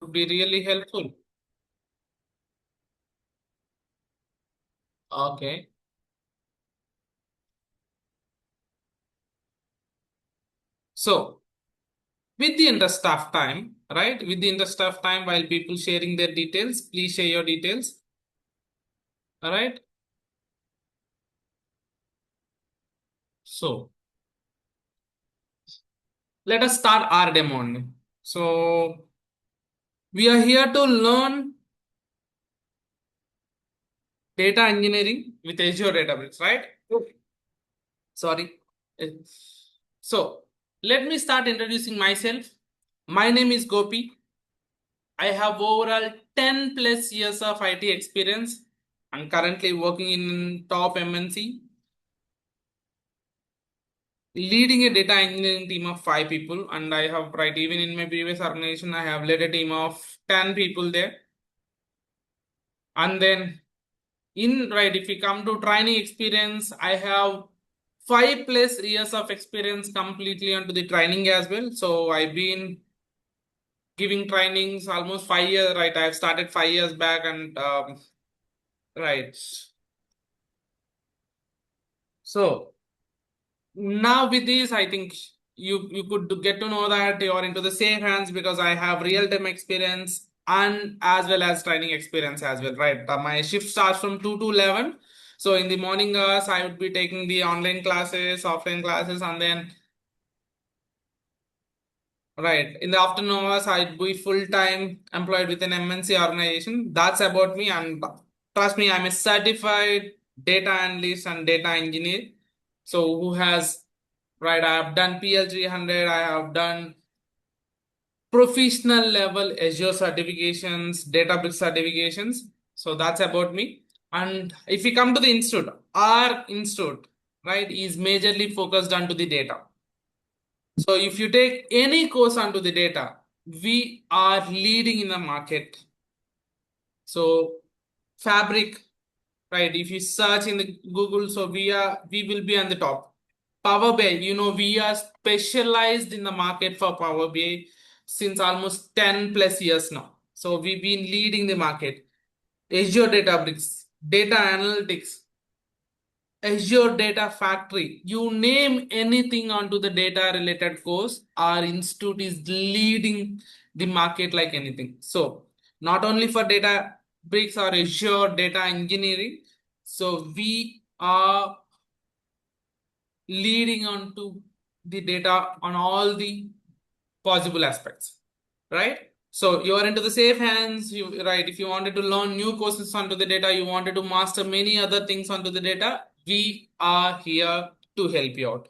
would be really helpful. Okay. So, with the interest of time, right? With the interest of time, while people sharing their details, please share your details. All right. So, let us start our demo only. So, we are here to learn data engineering with Azure Databricks, right? Sorry. Eh, So, let me start introducing myself. My name is Gopi. I have overall 10 plus years of IT experience. I'm currently working in top MNC, leading a data engineering team of 5 people. And I have, right, even in my previous organization, I have led a team of 10 people there. And then, if we come to training experience, I have 5 plus years of experience completely onto the training as well. So I've been giving trainings almost 5 years, right? I've started 5 years back and right. So now with this, I think you could get to know that you're into the safe hands because I have real-time experience and as well as training experience as well, right? My shift starts from 2 to 11. So in the morning hours, I would be taking the online classes, offline classes, and then right. In the afternoon hours, I'd be full-time employed with an MNC organization. That's about me. And trust me, I'm a certified data analyst and data engineer. So who has, right, I have done PL300, I have done professional level Azure certifications, Databricks certifications. So that's about me. And if we come to the institute, our institute, right, is majorly focused onto the data. So if you take any course onto the data, we are leading in the market. So Fabric, right? If you search in the Google, so we will be on the top. Power BI, we are specialized in the market for Power BI since almost 10 plus years now. So we've been leading the market. Azure Databricks, data analytics, Azure Data Factory, you name anything onto the data related course, our institute is leading the market like anything. So, not only for data bricks or Azure data engineering, so we are leading onto the data on all the possible aspects, right? So you are into the safe hands, right? If you wanted to learn new courses onto the data, you wanted to master many other things onto the data, we are here to help you out,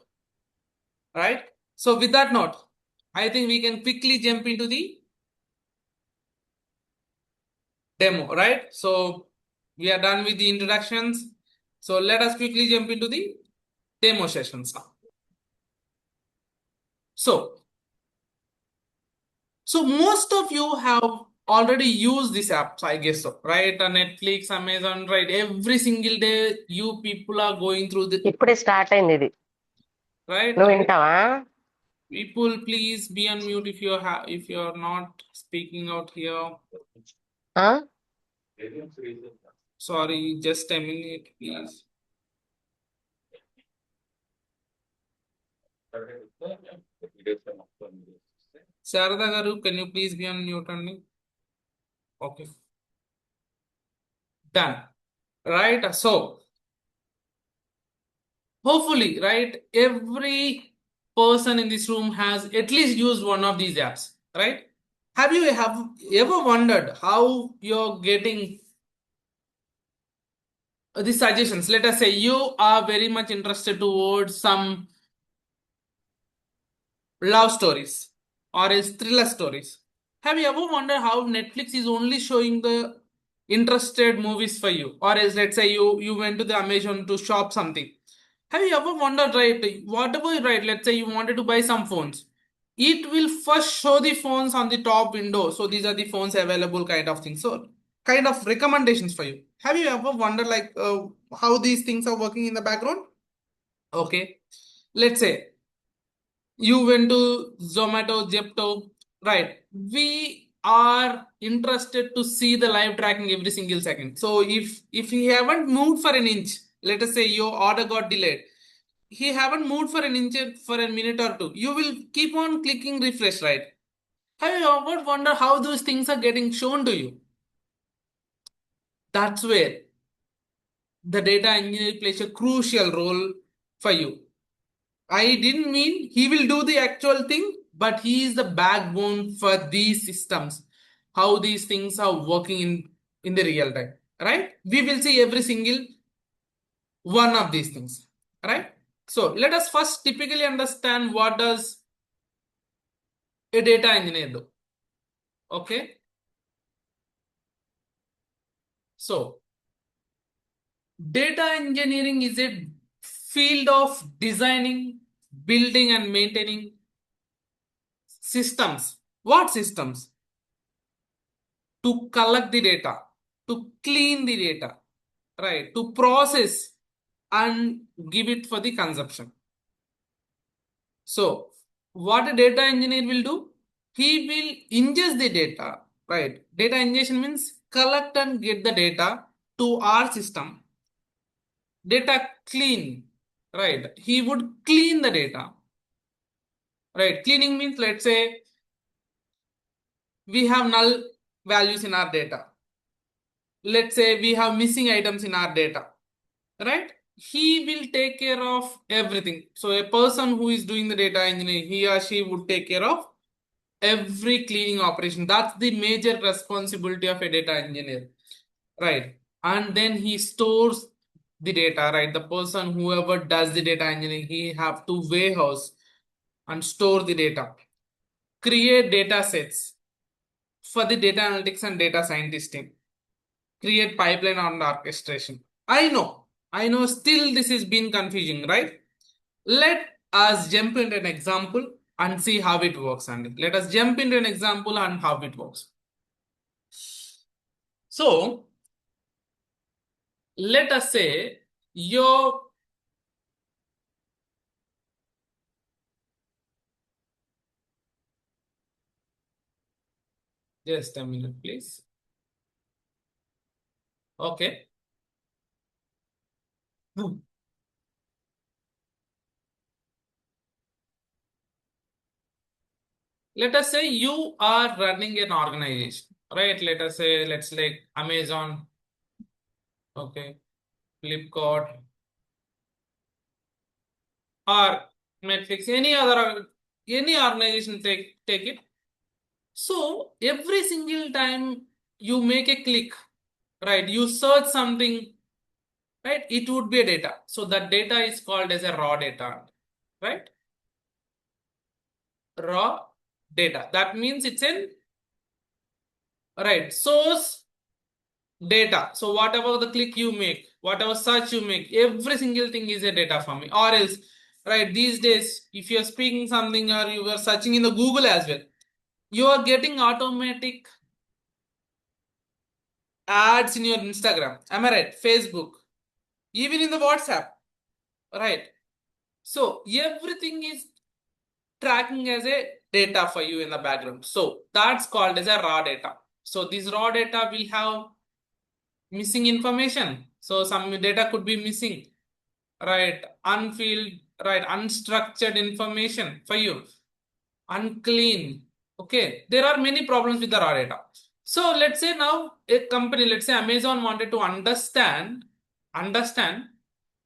right? So with that note, I think we can quickly jump into the demo, right? So we are done with the introductions. So let us quickly jump into the demo sessions now. So So most of you have already used these apps, I guess so, right? Netflix, Amazon, right? Every single day, you people are going through the ఇప్పుడే start అయింది ఇది right. నువ్వు వింటావా People, please be on mute if you're not speaking out here. ఆ? Sorry, just a minute, please. Sarada garu, can you please be on mute only? Okay, done. Right. So hopefully, right, every person in this room has at least used one of these apps, right? Have you ever wondered how you're getting the suggestions? Let us say you are very much interested towards some love stories or else thriller stories. Have you ever wondered how Netflix is only showing the interested movies for you? Or else, let's say you went to the Amazon to shop something. Have you ever wondered, right? Whatever, right? Let's say you wanted to buy some phones. It will first show the phones on the top window. So these are the phones available, kind of thing. So kind of recommendations for you. Have you ever wondered like how these things are working in the background? Okay. Let's say you went to Zomato, Zepto, right? We are interested to see the live tracking every single second. So if he haven't moved for an inch, let us say your order got delayed, he haven't moved for an inch for a minute or two, you will keep on clicking refresh, right? Have you ever wonder how those things are getting shown to you? That's where the data engineer plays a crucial role for you. I didn't mean he will do the actual thing, but he is the backbone for these systems, how these things are working in the real time, right? We will see every single one of these things, right? So let us first typically understand what does a data engineer do. Okay, so data engineering is a field of designing, building, and maintaining systems. What systems? To collect the data, to clean the data, right? To process and give it for the consumption. So, what a data engineer will do? He will ingest the data, right? Data ingestion means collect and get the data to our system. Data clean, right? He would clean the data, right? Cleaning means, let's say, we have null values in our data. Let's say we have missing items in our data, right? He will take care of everything. So a person who is doing the data engineering, he or she would take care of every cleaning operation. That's the major responsibility of a data engineer, right? And then he stores the data, right? The person whoever does the data engineering, he have to warehouse and store the data, create data sets for the data analytics and data scientist team, create pipeline and orchestration. I know still this is been confusing, right? Let us jump into an example and see how it works, Andy. Let us jump into an example and how it works. So let us say your just a minute, please. Okay. Let us say you are running an organization, right? Let us say, let's like Amazon, okay, Flipkart, or Netflix, any organization, take it. So every single time you make a click, right, you search something, right, it would be a data. So that data is called as a raw data, right? Raw data. That means it's in, right, source data. So whatever the click you make, whatever search you make, every single thing is a data for me. Or else, right, these days, if you're speaking something or you are searching in the Google as well, you are getting automatic ads in your Instagram. Am I right? Facebook, even in the WhatsApp, right? So everything is tracking as a data for you in the background. So that's called as a raw data. So this raw data will have missing information. So some data could be missing, right? Unfilled, right? Unstructured information for you, unclean. Okay, there are many problems with the raw data. So let's say now a company, let's say Amazon wanted to understand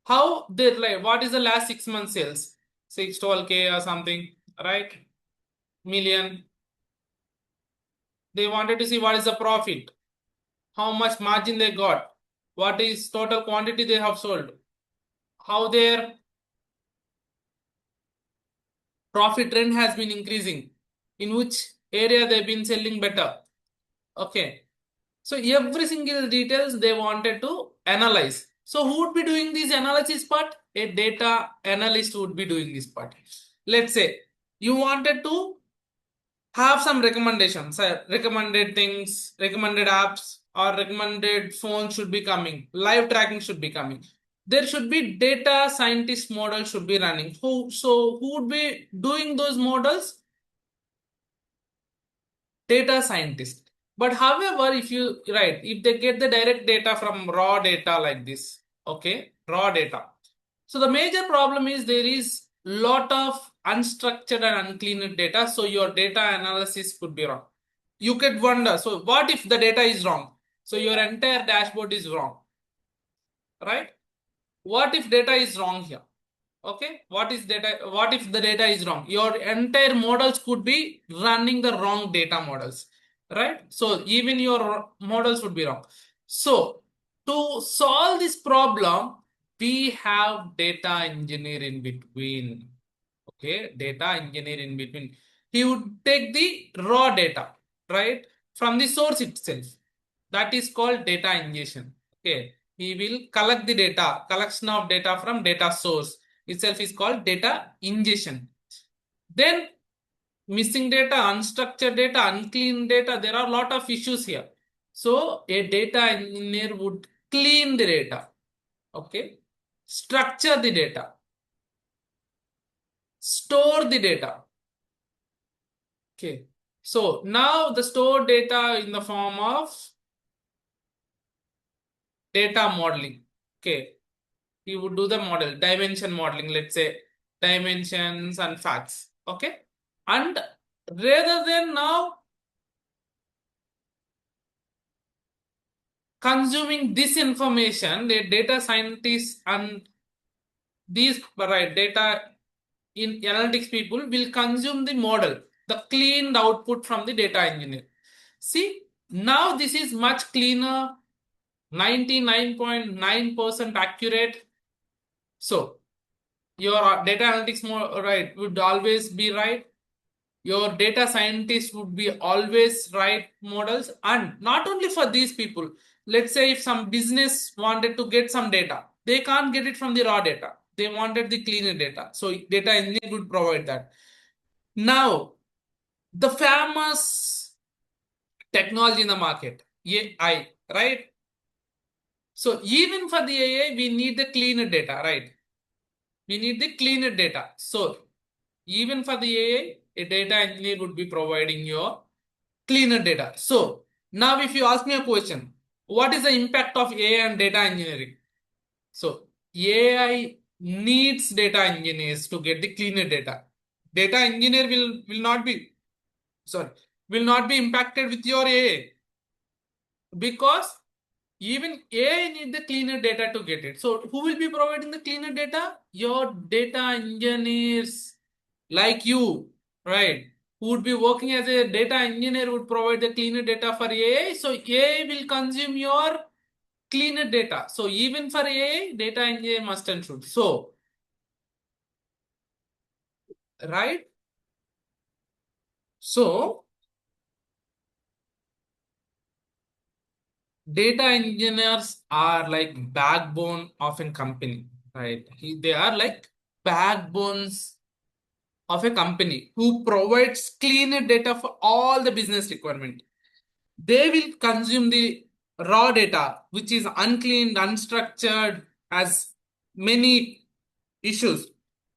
how they like what is the last 6 months sales, 612K or something, right? Million. They wanted to see what is the profit, how much margin they got, what is total quantity they have sold, how their profit trend has been increasing, in which area they've been selling better. Okay. So every single details they wanted to analyze. So who would be doing this analysis part? A data analyst would be doing this part. Let's say you wanted to have some recommendations, recommended things, recommended apps, or recommended phones should be coming, live tracking should be coming. There should be data scientist model should be running. Who would be doing those models? data scientist. But however, if they get the direct data from raw data like this, okay, raw data. So the major problem is there is lot of unstructured and unclean data. So your data analysis could be wrong. You could wonder, so what if the data is wrong? So your entire dashboard is wrong, right? What if data is wrong here? Okay, what if the data is wrong? Your entire models could be running the wrong data models, right? So even your models would be wrong. So to solve this problem, we have data engineer in between. Okay, data engineer in between. He would take the raw data, right, from the source itself. That is called data ingestion. Okay, he will collect the data, collection of data from data source itself is called data ingestion. Then missing data, unstructured data, unclean data, there are a lot of issues here. So a data engineer would clean the data, okay, structure the data, store the data. Okay, so now the stored data in the form of data modeling. Okay, he would do the model, dimension modeling, let's say dimensions and facts. Okay, and rather than now consuming this information, the data scientists and these right data in analytics people will consume the model, the cleaned output from the data engineer. See, now this is much cleaner, 99.9% accurate. So your data analytics right would always be right. Your data scientist would be always right models, and not only for these people. Let's say if some business wanted to get some data, they can't get it from the raw data. They wanted the cleaner data. So data engineer would provide that. Now, the famous technology in the market, AI, right? So even for the AI, we need the cleaner data, right? We need the cleaner data. So even for the AI, a data engineer would be providing your cleaner data. So now if you ask me a question, what is the impact of AI and data engineering? So AI needs data engineers to get the cleaner data. Data engineer will not be sorry will not be impacted with your AI, because even AI need the cleaner data to get it. So who will be providing the cleaner data? Your data engineers like you, right? Who would be working as a data engineer would provide the cleaner data for AI. So AI will consume your cleaner data. So even for AI, data engineer must and should. So, right? So data engineers are like backbone of a company, right? They are like backbones of a company who provides clean data for all the business requirement. They will consume the raw data, which is uncleaned, unstructured, has many issues,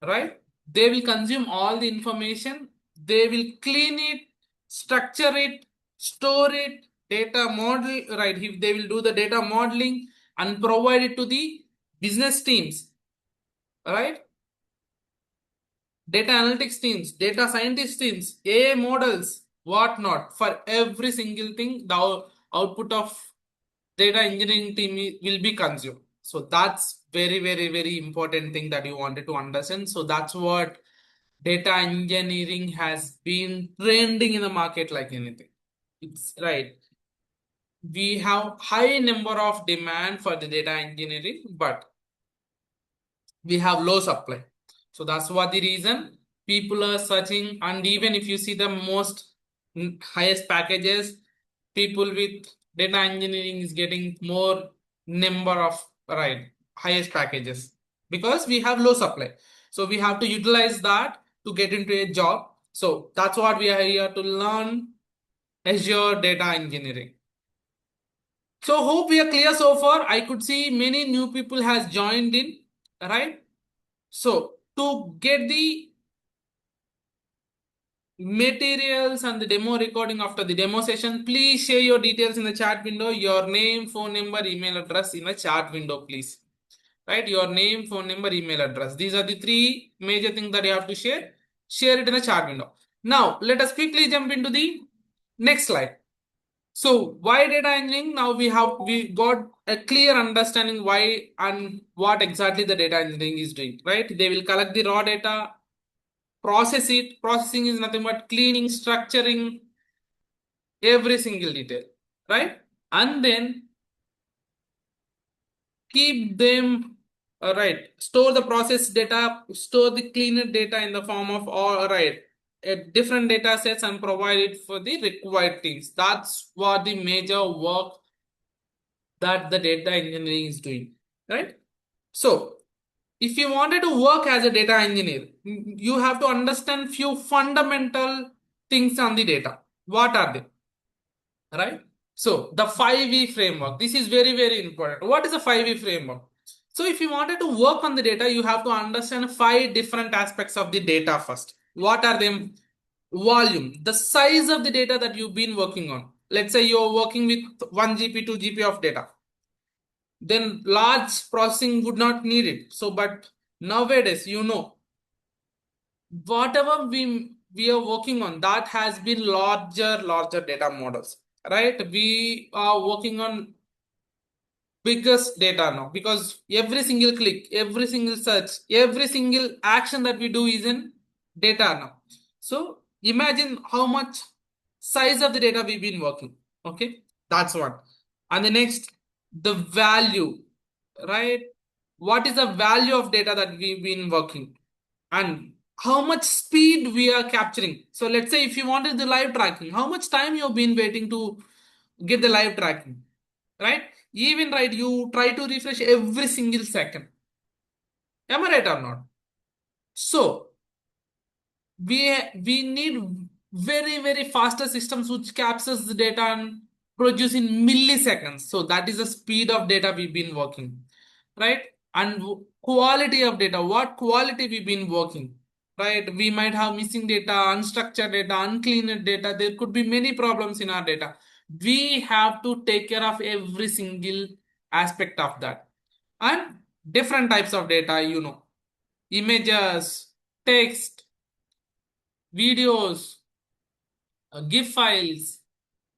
right? They will consume all the information, they will clean it, structure it, store it, data model, right? If they will do the data modeling and provide it to the business teams, right? Data analytics teams, data scientist teams, AI models, whatnot. For every single thing, the output of data engineering team will be consumed. So that's very, very, very important thing that you wanted to understand. So that's what data engineering has been trending in the market like anything. It's right. We have high number of demand for the data engineering, but we have low supply. So that's what the reason people are searching. And even if you see the most highest packages, people with data engineering is getting more number of right highest packages, because we have low supply. So we have to utilize that to get into a job. So that's what we are here to learn, Azure data engineering. So hope we are clear so far. I could see many new people has joined in, right? So to get the materials and the demo recording after the demo session. Please share your details in the chat window, your name, phone number, email address in the chat window, please. Right, your name, phone number, email address. These are the three major things that you have to share. Share it in the chat window. Now, let us quickly jump into the next slide. So, why data engineering? Now we got a clear understanding why and what exactly the data engineering is doing. Right, they will collect the raw data, process it. Processing is nothing but cleaning, structuring every single detail, right? And then keep them, right, store the process data, store the cleaner data in the form of, all right, different data sets and provide it for the required teams. That's what the major work that the data engineering is doing, right? So if you wanted to work as a data engineer, you have to understand few fundamental things on the data. What are they? Right? So the 5E framework, this is very, very important. What is a 5E framework? So if you wanted to work on the data, you have to understand 5 different aspects of the data first. What are them? Volume, the size of the data that you've been working on. Let's say you're working with 1 GB, 2 GB of data. Then large processing would not need it. So, but nowadays, whatever we are working on, that has been larger data models, right? We are working on biggest data now, because every single click, every single search, every single action that we do is in data now. So imagine how much size of the data we've been working. Okay, that's one. And the next, the value, right? What is the value of data that we've been working, and how much speed we are capturing? So let's say if you wanted the live tracking, how much time you've been waiting to get the live tracking, right? Even, right, you try to refresh every single second. Am I right or not? So we need very faster systems which captures the data and produce in milliseconds. So that is the speed of data we've been working, right? And quality of data, what quality we've been working, right? We might have missing data, unstructured data, unclean data. There could be many problems in our data. We have to take care of every single aspect of that. And different types of data, images, text, videos, GIF files,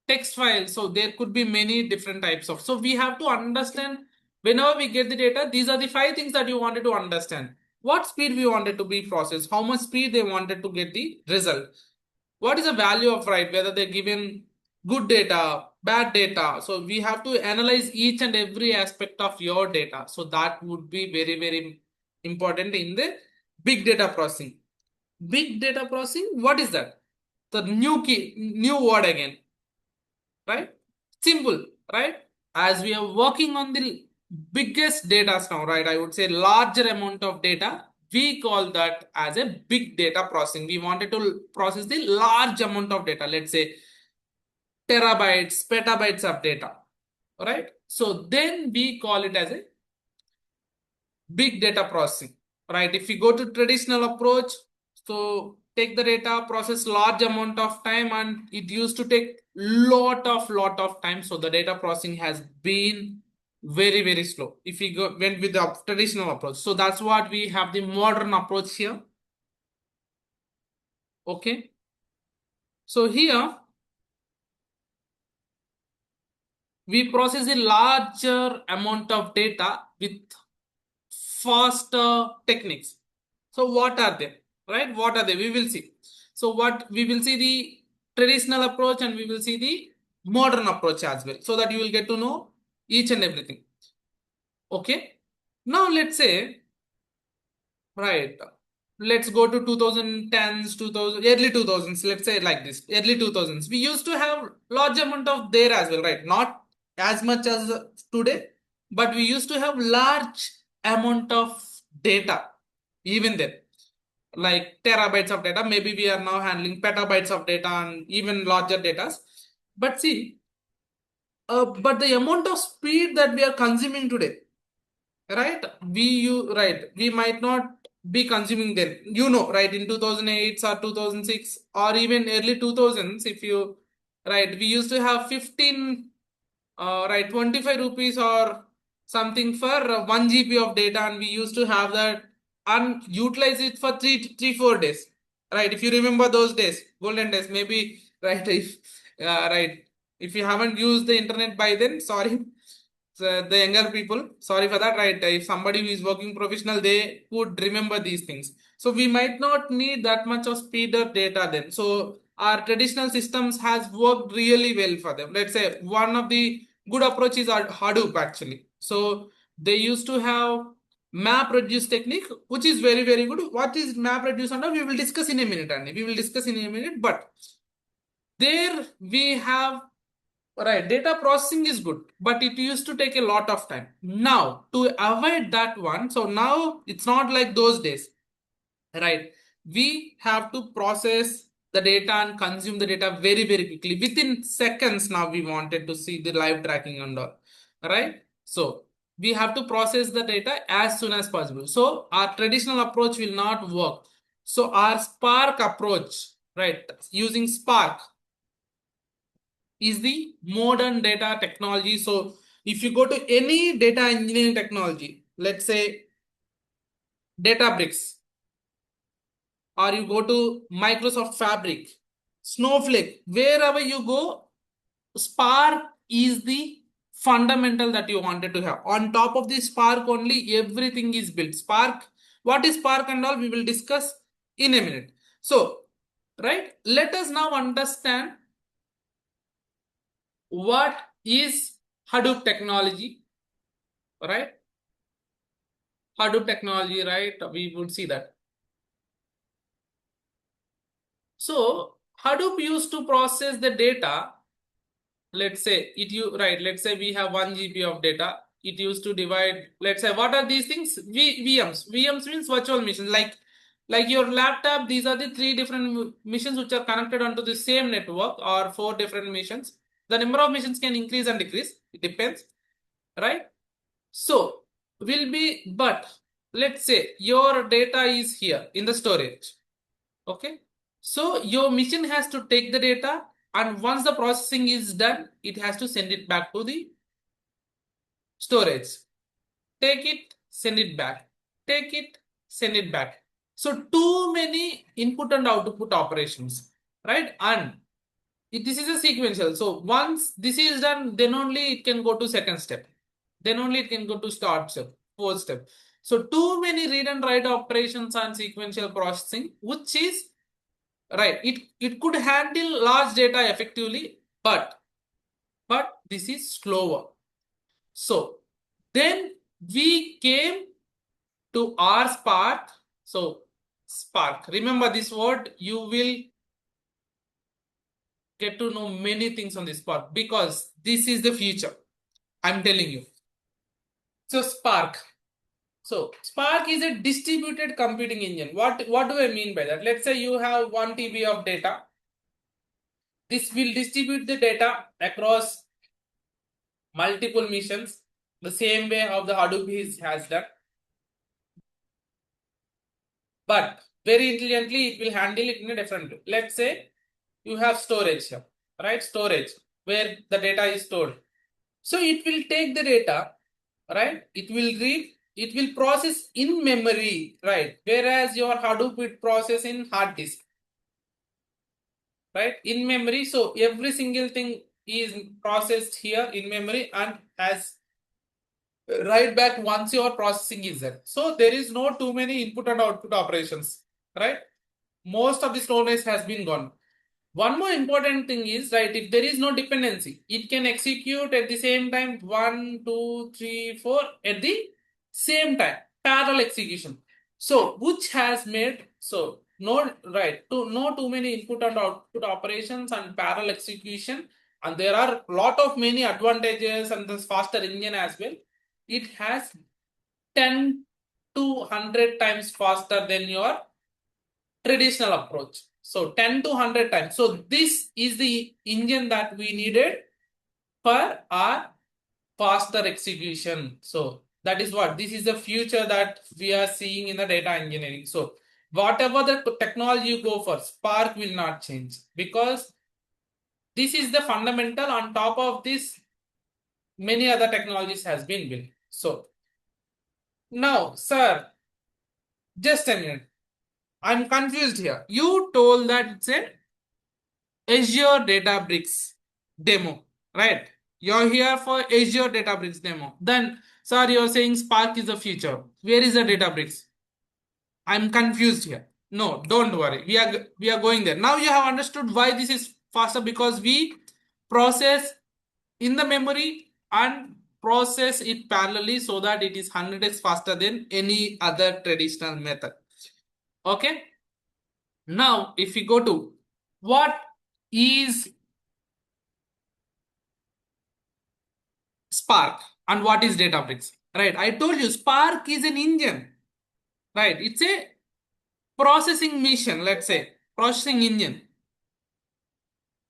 text files. So there could be many different types of. So we have to understand, whenever we get the data, these are the 5 things that you wanted to understand. What speed we wanted to be processed, how much speed they wanted to get the result. What is the value of, right, whether they're given good data, bad data. So we have to analyze each and every aspect of your data. So that would be very important in the big data processing. Big data processing, what is that? The new word again, right? Simple, right? As we are working on the biggest data now, right? I would say larger amount of data. We call that as a big data processing. We wanted to process the large amount of data, let's say terabytes, petabytes of data, right? So then we call it as a big data processing, right? If we go to traditional approach, so take the data, process large amount of time, and it used to take lot of time. So the data processing has been very slow if we went with the traditional approach. So that's what we have the modern approach here. Okay, so here we process a larger amount of data with faster techniques. So what are they? Right? What are they? We will see. So what we will see the traditional approach, and we will see the modern approach as well, so that you will get to know each and everything. Okay. Now let's say, right, let's go to 2010s, 2000, early 2000s. Let's say like this, early 2000s. We used to have large amount of there as well, right? Not as much as today, but we used to have large amount of data even then, like terabytes of data. Maybe we are now handling petabytes of data and even larger data. But see, but the amount of speed that we are consuming today, right? We might not be consuming then. You know, right, in 2008 or 2006 or even early 2000s, if you, right, we used to have 15, right, 25 rupees or something for 1 GB of data, and we used to have that and utilize it for 4 days. Right, if you remember those days, golden days, maybe, right, if, right, if you haven't used the internet by then, sorry. So the younger people, sorry for that, right? If somebody who is working professional, they would remember these things. So we might not need that much of speeder data then. So our traditional systems has worked really well for them. Let's say one of the good approaches are Hadoop actually. So they used to have map reduce technique, which is very, very good. What is map reduce and all? We will discuss in a minute, and we will discuss in a minute. But there we have, right, data processing is good, but it used to take a lot of time. Now, to avoid that one, so now it's not like those days, right? We have to process the data and consume the data very, very quickly. Within seconds, now we wanted to see the live tracking and all, right? So we have to process the data as soon as possible. So our traditional approach will not work. So our Spark approach, right, using Spark is the modern data technology. So if you go to any data engineering technology, let's say Databricks, or you go to Microsoft Fabric, Snowflake, wherever you go, Spark is the fundamental that you wanted to have. On top of the Spark only, everything is built. Spark, what is Spark and all, we will discuss in a minute. So, right, let us now understand what is Hadoop technology, right? Hadoop technology, right? We would see that. So Hadoop used to process the data. Let's say it you right. Let's say we have 1 GB of data. It used to divide. Let's say what are these things? VMs. VMs means virtual machines. Like your laptop. These are the 3 different machines which are connected onto the same network, or 4 different machines. The number of machines can increase and decrease. It depends, right? So will be, but let's say your data is here in the storage. Okay. So your machine has to take the data, and once the processing is done, it has to send it back to the storage. Take it, send it back. Take it, send it back. So too many input and output operations, right? And this is a sequential. So once this is done, then only it can go to second step. Then only it can go to start step, fourth step. So too many read and write operations and sequential processing, which is right. It could handle large data effectively, but this is slower. So then we came to our Spark. So Spark, remember this word, you will get to know many things on this Spark, because this is the future. I'm telling you. So Spark. So Spark is a distributed computing engine. What do I mean by that? Let's say you have 1 TB of data. This will distribute the data across multiple missions, the same way how the Hadoop has done. But very intelligently, it will handle it in a different way. Let's say you have storage here, right? Storage, where the data is stored. So it will take the data, right? It will read, it will process in memory, right? Whereas your Hadoop will process in hard disk, right? In memory. So every single thing is processed here in memory and has right back once your processing is there. So there is no too many input and output operations, right? Most of the slowness has been gone. One more important thing is, right, if there is no dependency, it can execute at the same time 1, 2, 3, 4 at the same time, parallel execution. So which has made, so no, right, to no too many input and output operations and parallel execution, and there are lot of many advantages and this faster engine as well. It has 10 to 100 times faster than your traditional approach. So 10 to 100 times. So this is the engine that we needed for our faster execution. So That is what this is the future that we are seeing in the data engineering. So whatever the technology you go for, Spark will not change, because this is the fundamental. On top of this, many other technologies has been built. So now, sir, just a minute. I'm confused here. You told that it's a Azure Databricks demo, right? You're here for Azure Databricks demo. Then, sir, you're saying Spark is the future. Where is the Databricks? I'm confused here. No, don't worry. We are going there. Now you have understood why this is faster, because we process in the memory and process it parallelly, so that it is 100x faster than any other traditional method. Okay. Now, if we go to what is Spark and what is Databricks, right? I told you Spark is an engine, right? It's a processing machine, let's say, processing engine.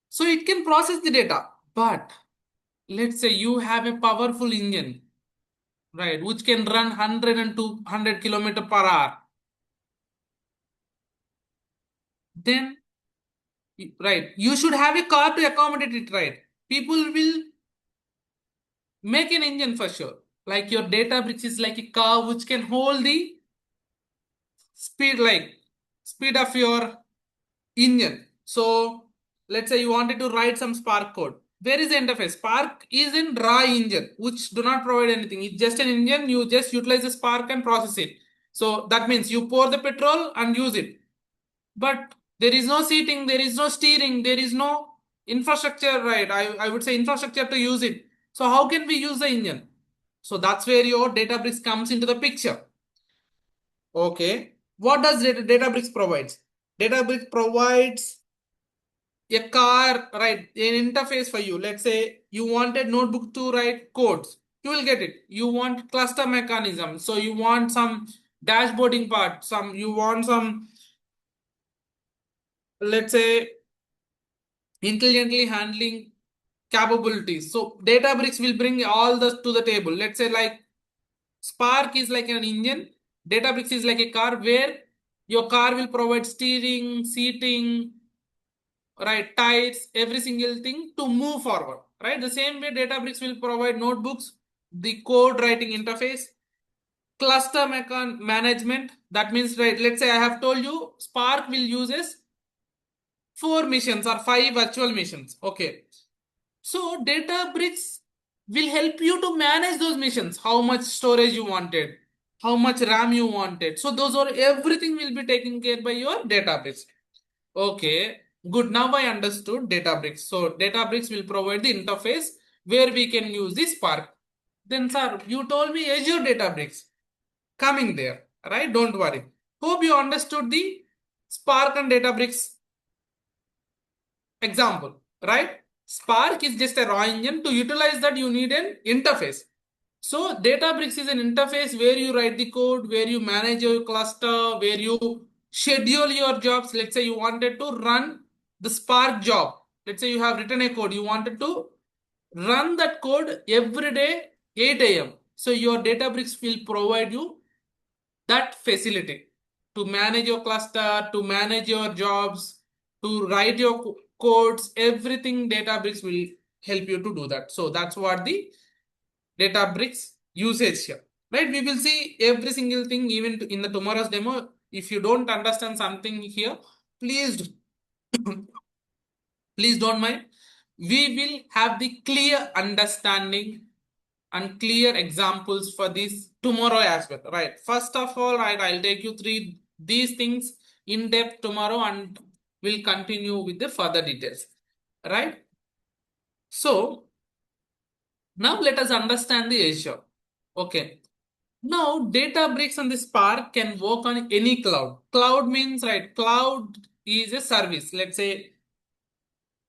So it can process the data, but let's say you have a powerful engine, right, which can run 100 and 200 kilometer per hour. Then, right, you should have a car to accommodate it, right? People will make an engine for sure. Like your Databricks is like a car which can hold the speed, like speed of your engine. So let's say you wanted to write some Spark code. Where is the interface? Spark is in raw engine, which do not provide anything. It's just an engine. You just utilize the Spark and process it. So that means you pour the petrol and use it. But there is no seating, there is no steering, there is no infrastructure, right? I would say infrastructure to use it. So how can we use the engine? So that's where your Databricks comes into the picture. Okay. What does Databricks provides? Databricks provides a car, right? An interface for you. Let's say you wanted notebook to write codes. You will get it. You want cluster mechanism. So you want some dashboarding part. You want some, let's say, intelligently handling capabilities. So Databricks will bring all this to the table. Let's say like Spark is like an engine. Databricks is like a car, where your car will provide steering, seating, right, tires, every single thing to move forward, right? The same way Databricks will provide notebooks, the code writing interface, cluster management. That means, right, let's say I have told you Spark will uses 4 missions or 5 virtual missions. Okay. So Databricks will help you to manage those missions. How much storage you wanted, how much RAM you wanted. So those are everything will be taken care by your Databricks. Okay, good. Now I understood Databricks. So Databricks will provide the interface where we can use the Spark. Then, sir, you told me Azure Databricks coming there, right? Don't worry. Hope you understood the Spark and Databricks example, right? Spark is just a raw engine. To utilize that, you need an interface. So Databricks is an interface where you write the code, where you manage your cluster, where you schedule your jobs. Let's say you wanted to run the Spark job. Let's say you have written a code. You wanted to run that code every day, 8 a.m. So your Databricks will provide you that facility to manage your cluster, to manage your jobs, to write your codes, everything Databricks will help you to do that. So that's what the Databricks usage here, right? We will see every single thing even in the tomorrow's demo. If you don't understand something here, please, please don't mind. We will have the clear understanding and clear examples for this tomorrow as well, right? First of all, right, I'll take you through these things in depth tomorrow, and we'll continue with the further details, right? So now let us understand the Azure. Okay. Now, Databricks and the Spark can work on any cloud. Cloud means, right, cloud is a service. Let's say,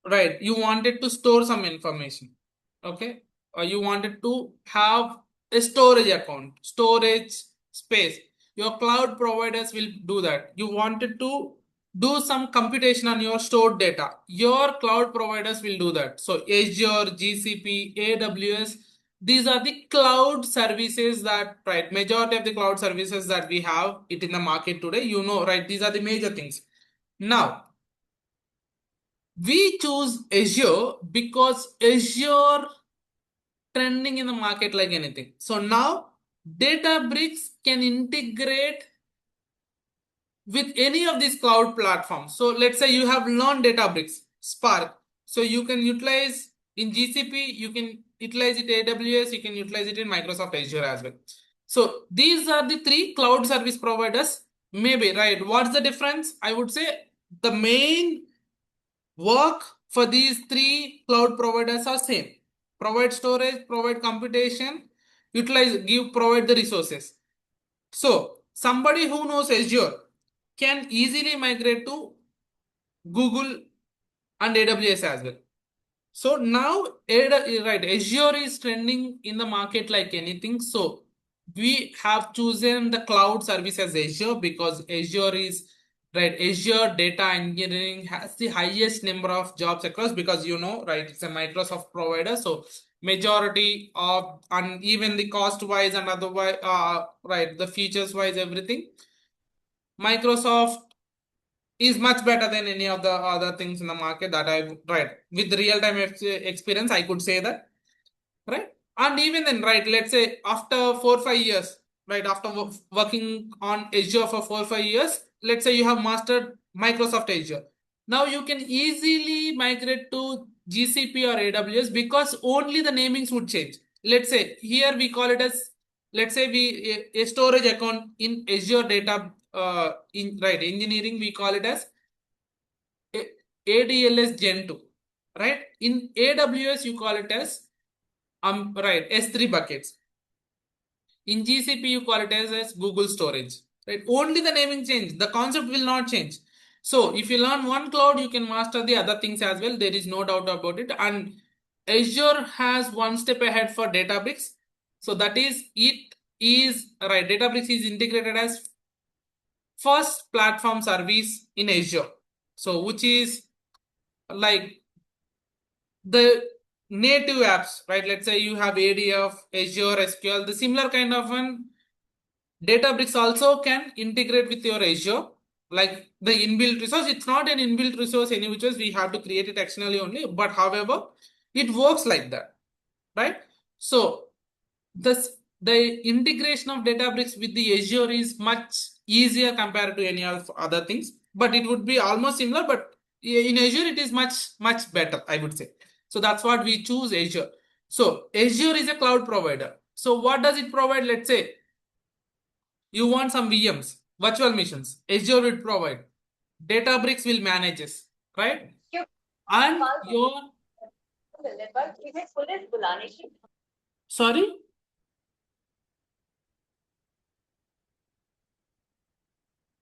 right, you wanted to store some information, okay, or you wanted to have a storage account, storage space. Your cloud providers will do that. You wanted to do some computation on your stored data. Your cloud providers will do that. So Azure, GCP, AWS, These are the cloud services that, right, majority of the cloud services that we have it in the market today, you know, right? These are the major things. Now, we choose Azure because Azure trending in the market like anything. So now Databricks can integrate with any of these cloud platforms. So let's say you have learned Databricks, Spark. So you can utilize in GCP, you can utilize it AWS, you can utilize it in Microsoft Azure as well. So these are the three cloud service providers. Maybe, right? What's the difference? I would say the main work for these three cloud providers are same. Provide storage, provide computation, utilize, provide the resources. So somebody who knows Azure can easily migrate to Google and AWS as well. So now, right, Azure is trending in the market like anything. So we have chosen the cloud service as Azure because Azure is, right, Azure data engineering has the highest number of jobs across, because you know, right, it's a Microsoft provider. So majority of, and even the cost wise and otherwise, right, the features wise, everything, Microsoft is much better than any of the other things in the market that I, right, with real time experience, I could say that, right? And even then, right, let's say after 4 or 5 years, right, after working on Azure for 4 or 5 years, let's say you have mastered Microsoft Azure. Now you can easily migrate to GCP or AWS because only the namings would change. Let's say here we call it as, let's say we a storage account in Azure data, in, right, engineering, we call it as ADLS Gen 2, right? In AWS you call it as right, S3 buckets. In GCP you call it as Google storage, right? Only the naming change, the concept will not change. So if you learn one cloud, you can master the other things as well, there is no doubt about it. And Azure has one step ahead for Databricks. So that is, it is, right, Databricks is integrated as first platform service in Azure. So which is like the native apps, right? Let's say you have ADF, Azure, SQL, the similar kind of one. Databricks also can integrate with your Azure, like the inbuilt resource. It's not an inbuilt resource any which ways, we have to create it externally only. But however, it works like that, right? So the integration of Databricks with the Azure is much easier compared to any of other things, but it would be almost similar. But in Azure, it is much better, I would say. So that's what we choose Azure. So Azure is a cloud provider. So what does it provide? Let's say you want some VMs, virtual machines. Azure will provide. Databricks will manage it, right? And your, sorry.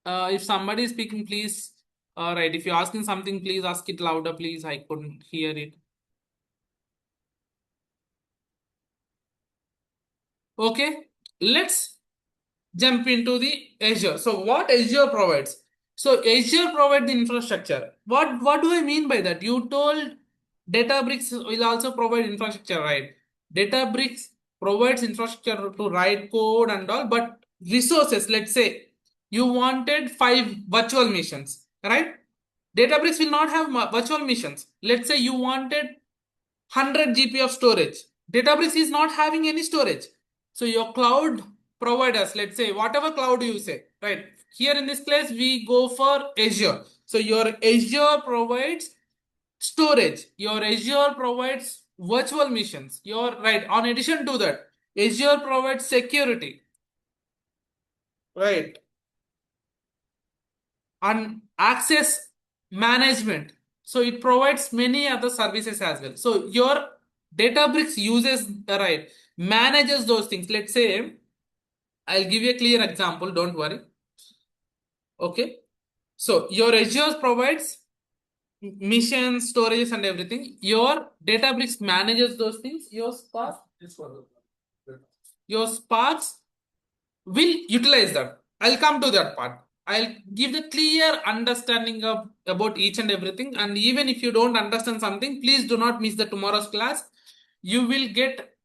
If somebody is speaking, please. Right. If you're asking something, please ask it louder, please. I couldn't hear it. Okay. Let's jump into the Azure. So what Azure provides? So Azure provides the infrastructure. What do I mean by that? You told Databricks will also provide infrastructure, right? Databricks provides infrastructure to write code and all, but resources, let's say you wanted 5 virtual machines, right? Databricks will not have virtual machines. Let's say you wanted 100 GB of storage. Databricks is not having any storage. So your cloud providers, let's say whatever cloud you say, right? Here in this place, we go for Azure. So your Azure provides storage. Your Azure provides virtual machines. Your, right. On addition to that, Azure provides security, right? And access management. So it provides many other services as well. So your Databricks uses, right, manages those things. Let's say I'll give you a clear example, don't worry. Okay. So your Azure provides mission, storage, and everything. Your Databricks manages those things. Your Sparks will utilize that. I'll come to that part. I'll give the clear understanding of about each and everything. And even if you don't understand something, please do not miss the tomorrow's class. You will get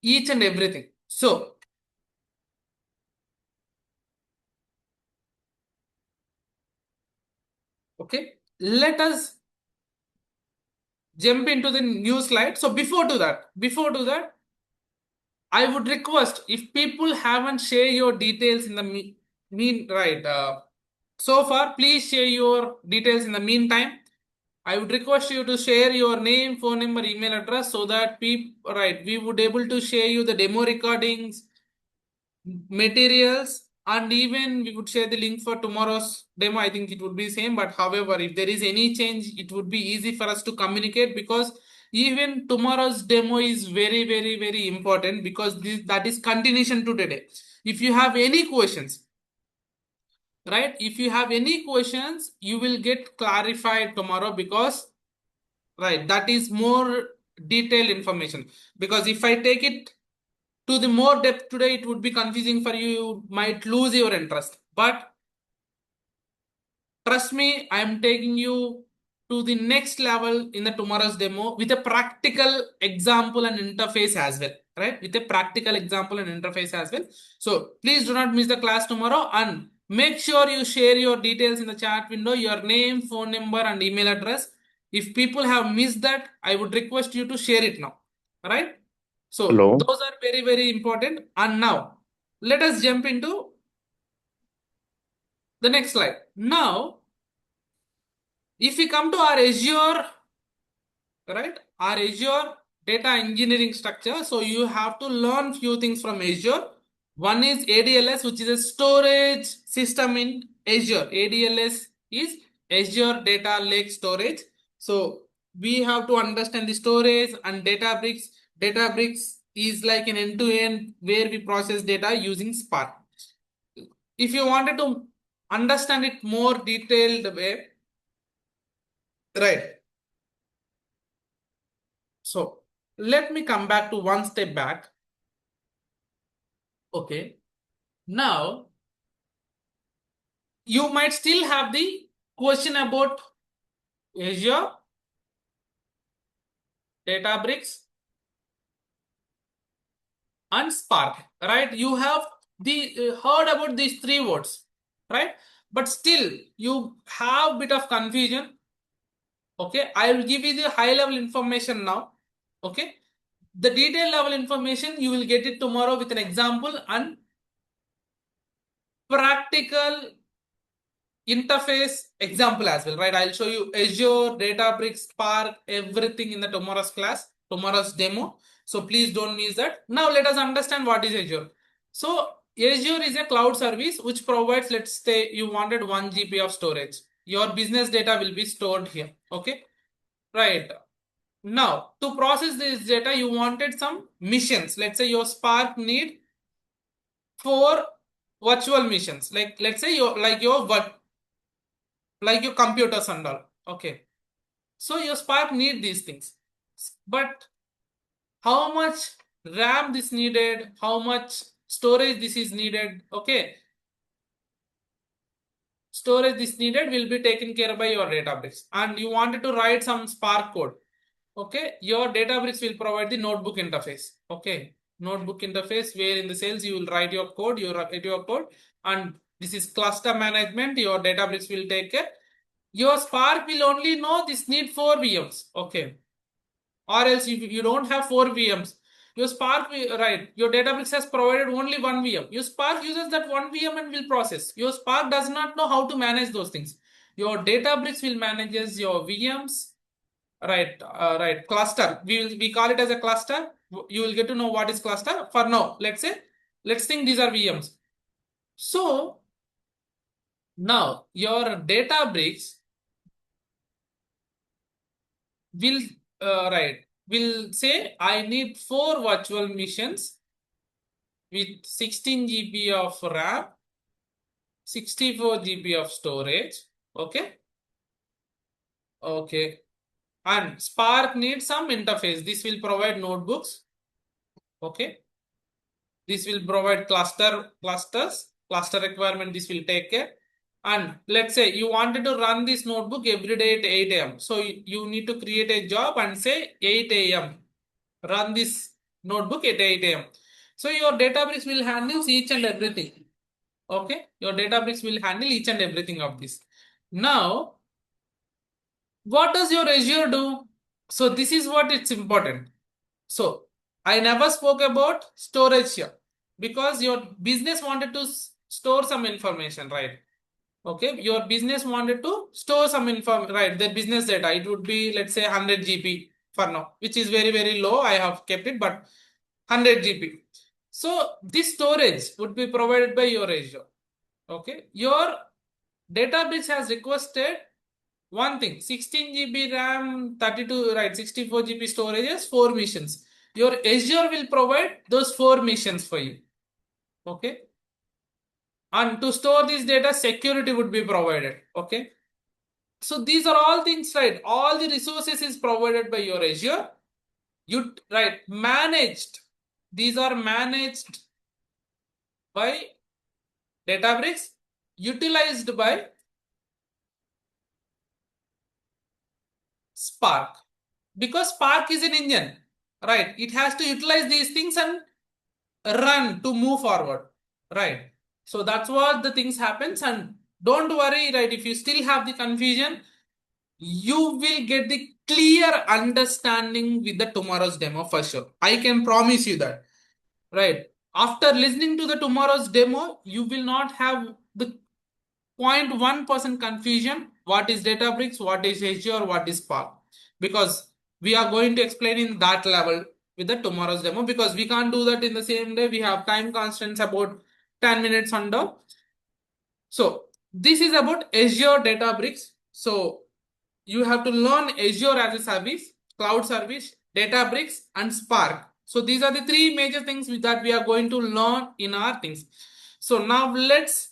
each and everything. So, okay, let us jump into the new slide. So before do that, I would request if people haven't shared your details in the right so far, please share your details in the meantime. I would request you to share your name, phone number, email address so that people right we would able to share you the demo recordings, materials, and even we would share the link for tomorrow's demo. I think it would be same, but however, if there is any change, it would be easy for us to communicate, because even tomorrow's demo is very, very, very important, because that is continuation to today. If you have any questions, right? If you have any questions, you will get clarified tomorrow, because right, that is more detailed information. Because if I take it to the more depth today, it would be confusing for you. You might lose your interest. But trust me, I am taking you to the next level in the tomorrow's demo with a practical example and interface as well. Right? With a practical example and interface as well. So please do not miss the class tomorrow, and make sure you share your details in the chat window, your name, phone number, and email address. If people have missed that, I would request you to share it now. All right? So Hello. those are very, very important. And now let us jump into the next slide. Now, if we come to our Azure, right, our Azure data engineering structure, so you have to learn few things from Azure. One is ADLS, which is a storage system in Azure. ADLS is Azure Data Lake Storage. So we have to understand the storage and Databricks. Databricks is like an end-to-end where we process data using Spark. If you wanted to understand it more detailed way, right? So let me come back to one step back. Okay. Now you might still have the question about Azure, Databricks, and Spark, right? You have heard about these three words, right? But still you have bit of confusion. Okay, I will give you the high level information now. Okay, the detailed level information you will get it tomorrow with an example and practical interface example as well, right? I'll show you Azure, Databricks, Spark, everything in the tomorrow's class, tomorrow's demo. So please don't miss that. Now let us understand what is Azure. So Azure is a cloud service which provides, let's say you wanted 1 GB of storage. Your business data will be stored here. Okay, right. Now to process this data, you wanted some missions. Let's say your Spark need 4 virtual missions. Like let's say your computers and all. Okay. So your Spark need these things. But how much RAM this needed, how much storage this is needed, okay. Storage this needed will be taken care by your Databricks. And you wanted to write some Spark code. Okay. Your Databricks will provide the notebook interface. Okay. Notebook interface where in the cells you will write your code, and this is cluster management. Your Databricks will take care. Your Spark will only know this need 4 VMs. Okay. Or else if you don't have 4 VMs, your Spark, right, your Databricks has provided only 1 VM. Your Spark uses that 1 VM and will process. Your Spark does not know how to manage those things. Your Databricks will manages your VMs, right, right, cluster. We call it as a cluster. You will get to know what is cluster. For now, let's think these are VMs. So now your Databricks will right will say I need 4 virtual machines with 16 GB of RAM, 64 GB of storage. Okay. Okay. And Spark needs some interface. This will provide notebooks. Okay. This will provide cluster requirement. This will take care. And let's say you wanted to run this notebook every day at 8 a.m. So you need to create a job and say 8 a.m. Run this notebook at 8 a.m. So your Databricks will handle each and everything. Okay, your Databricks will handle each and everything of this. Now, what does your Azure do? So this is what it's important. So I never spoke about storage here because your business wanted to store some information, right? Okay, your business wanted to store some info, right? The business data, it would be, let's say, 100 GB for now, which is very, very low. I have kept it, but 100 GB. So this storage would be provided by your Azure. Okay, your Databricks has requested one thing: 16 GB RAM, 32, right? 64 GB storages, 4 missions. Your Azure will provide those 4 missions for you. Okay, and to store this data, security would be provided. Okay, so these are all things, right? All the resources is provided by your Azure. You, right, managed. These are managed by Databricks, utilized by Spark. Because Spark is an engine, right? It has to utilize these things and run to move forward, right? So that's what the things happens. And don't worry, right? If you still have the confusion, you will get the clear understanding with the tomorrow's demo for sure. I can promise you that, right? After listening to the tomorrow's demo, you will not have the 0.1% confusion. What is Databricks? What is Azure? What is Spark? Because we are going to explain in that level with the tomorrow's demo, because we can't do that in the same day. We have time constraints about 10 minutes under. So this is about Azure Databricks. So you have to learn Azure as a service, cloud service, Databricks, and Spark. So these are the three major things that we are going to learn in our things. So now let's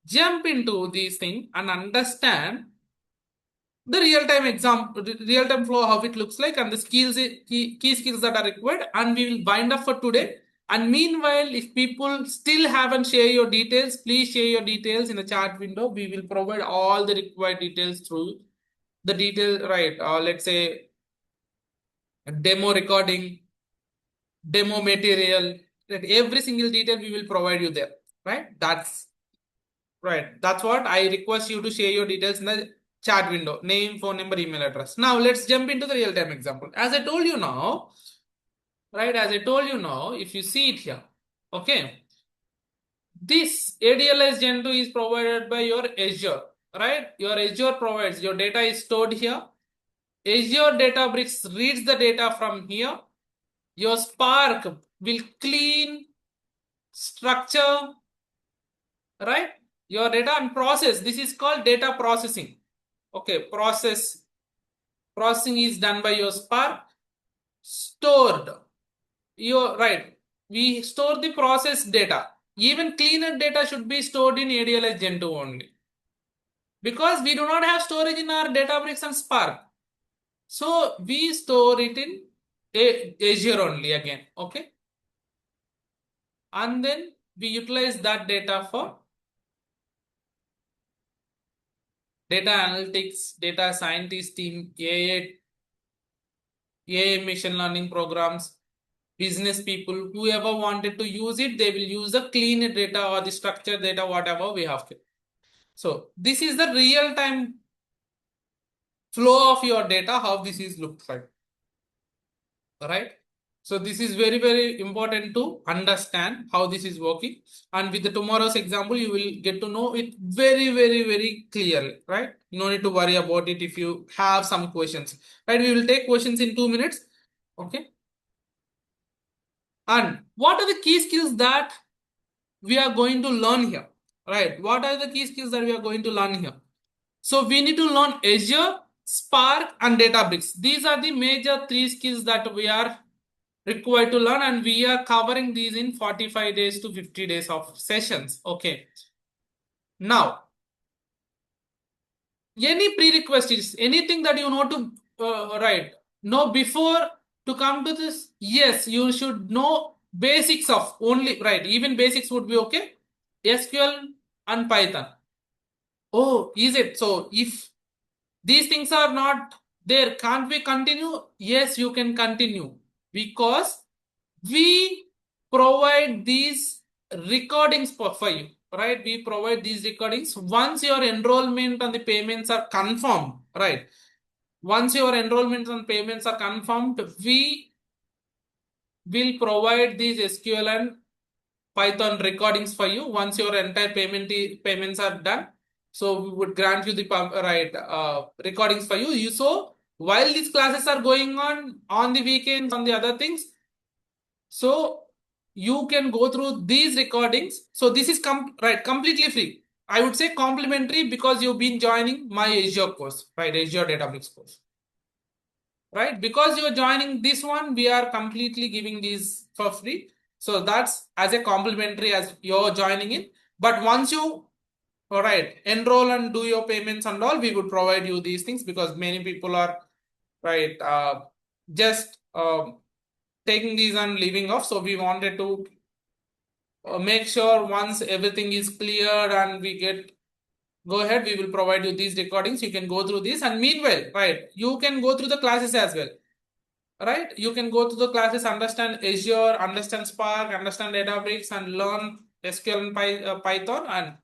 jump into these things and understand the real-time example, real-time flow, how it looks like, and the skills, key skills that are required, and we will wind up for today. And meanwhile, if people still haven't shared your details, please share your details in the chat window. We will provide all the required details through the detail, right? Let's say demo recording, demo material, that every single detail we will provide you there, right? That's right. That's what I request you to share your details in the chat window: name, phone number, email address. Now let's jump into the real-time example. As I told you now, right? As I told you now, if you see it here, okay, this ADLS Gen 2 is provided by your Azure, right? Your Azure provides, your data is stored here. Azure Databricks reads the data from here. Your Spark will clean, structure, right, your data and process. This is called data processing. Okay, processing is done by your Spark. Stored, your, right, we store the processed data. Even cleaner data should be stored in ADLS Gen 2 only, because we do not have storage in our Databricks and Spark. So we store it in Azure only again. Okay, and then we utilize that data for data analytics, data scientist team, AI machine learning programs, business people, whoever wanted to use it, they will use the clean data or the structured data, whatever we have. So this is the real time flow of your data, how this is looks like, right? So this is very, very important to understand how this is working. And with the tomorrow's example, you will get to know it very, very, very clearly, right? No need to worry about it if you have some questions, right? We will take questions in 2 minutes. Okay. And what are the key skills that we are going to learn here, right? What are the key skills that we are going to learn here? So we need to learn Azure, Spark, and Databricks. These are the major 3 skills that we are required to learn, and we are covering these in 45 days to 50 days of sessions. Okay. Now, any prerequisites, anything that you know to know before to come to this? Yes, you should know basics of only, right? Even basics would be okay. SQL and Python. Oh, is it? So if these things are not there, can't we continue? Yes, you can continue. Because we provide these recordings for you, right? We provide these recordings once your enrollment and the payments are confirmed, right? Once your enrollments and payments are confirmed, we will provide these SQL and Python recordings for you once your entire payments are done. So we would grant you the recordings for you. So while these classes are going on the weekends, on the other things, so you can go through these recordings. So this is completely free. I would say complimentary because you've been joining my Azure course, right? Azure Databricks course, right? Because you're joining this one, we are completely giving these for free. So that's as a complimentary as you're joining in. But once you, all right, enroll and do your payments and all, we would provide you these things because many people are, right, just taking these and leaving off. So we wanted to make sure once everything is clear and we get go ahead, we will provide you these recordings. You can go through this, and meanwhile, right, you can go through the classes as well, right? You can go through the classes, understand Azure, understand Spark, understand Databricks, and learn SQL and Python, and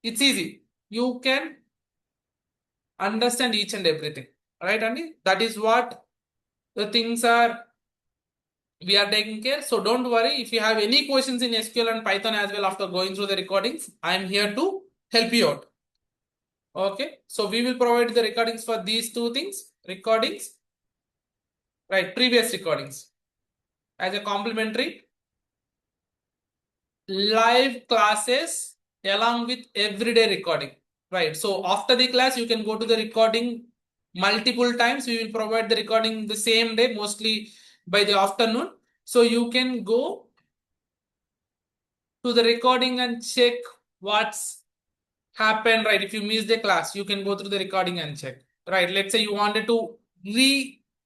it's easy. You can understand each and everything, right, Andy? That is what the things are we are taking care. So don't worry. If you have any questions in SQL and Python as well after going through the recordings, I am here to help you out. Okay. So we will provide the recordings for these two things. Recordings, right? Previous recordings as a complimentary. Live classes along with everyday recording, right? So after the class, you can go to the recording multiple times. We will provide the recording the same day, mostly by the afternoon. So you can go to the recording and check what's happened, right? If you miss the class, you can go through the recording and check, right? Let's say you wanted to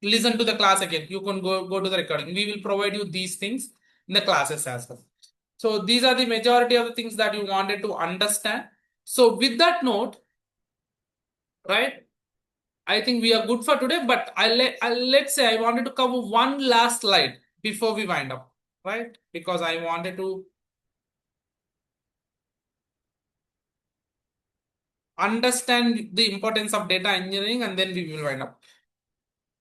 listen to the class again, you can go to the recording. We will provide you these things in the classes as well. So these are the majority of the things that you wanted to understand. So with that note, right, I think we are good for today, but let's say I wanted to cover one last slide before we wind up, right? Because I wanted to understand the importance of data engineering, and then we will wind up.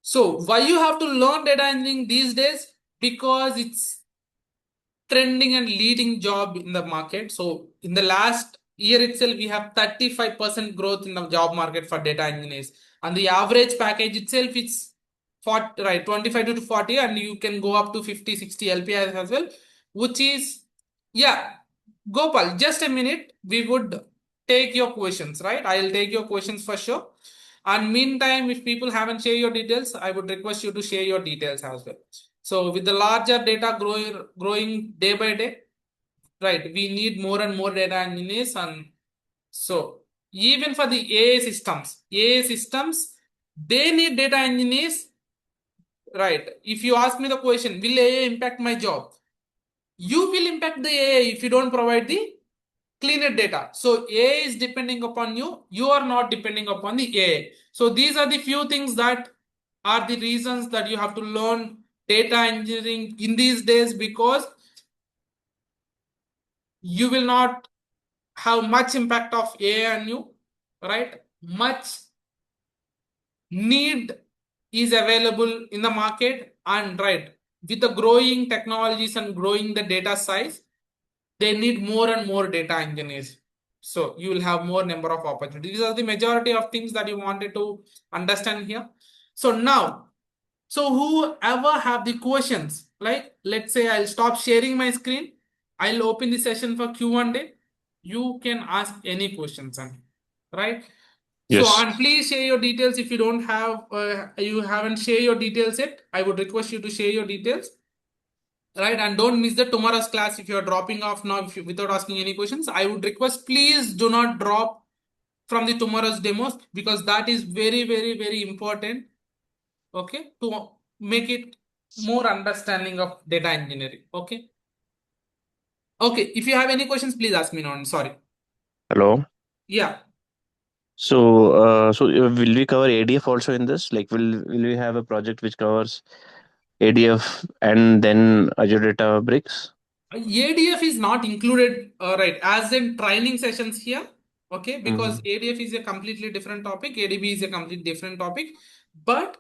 So why you have to learn data engineering these days? Because it's trending and leading job in the market. So in the last year itself, we have 35% growth in the job market for data engineers. And the average package itself is 40, right, 25 to 40, and you can go up to 50, 60 LPIs as well, which is, yeah, Gopal, just a minute. We would take your questions, right? I'll take your questions for sure. And meantime, if people haven't shared your details, I would request you to share your details as well. So with the larger data growing day by day, right, we need more and more data engineers. And so even for the AI systems, they need data engineers, right? If you ask me the question, will AI impact my job? You will impact the AI if you don't provide the cleaner data. So AI is depending upon you. You are not depending upon the AI. So these are the few things that are the reasons that you have to learn data engineering in these days, because you will not have much impact of AI on you, right? Much need is available in the market, and right, with the growing technologies and growing the data size, they need more and more data engineers. So you will have more number of opportunities. These are the majority of things that you wanted to understand here. So now, so whoever have the questions, like let's say I'll stop sharing my screen, I'll open the session for Q&A. You can ask any questions, right? So, Yes. and please share your details. If you don't have, you haven't shared your details yet, I would request you to share your details, right? And don't miss the tomorrow's class. If you're dropping off now, without asking any questions, I would request, please do not drop from the tomorrow's demos, because that is very, very, very important. Okay, to make it more understanding of data engineering. Okay. Okay. If you have any questions, please ask me now. Sorry. Hello. Yeah. So will we cover ADF also in this? Like, will we have a project which covers ADF and then Azure Databricks? ADF is not included, right, as in training sessions here, okay, because Mm-hmm. ADF is a completely different topic, ADB is a completely different topic, but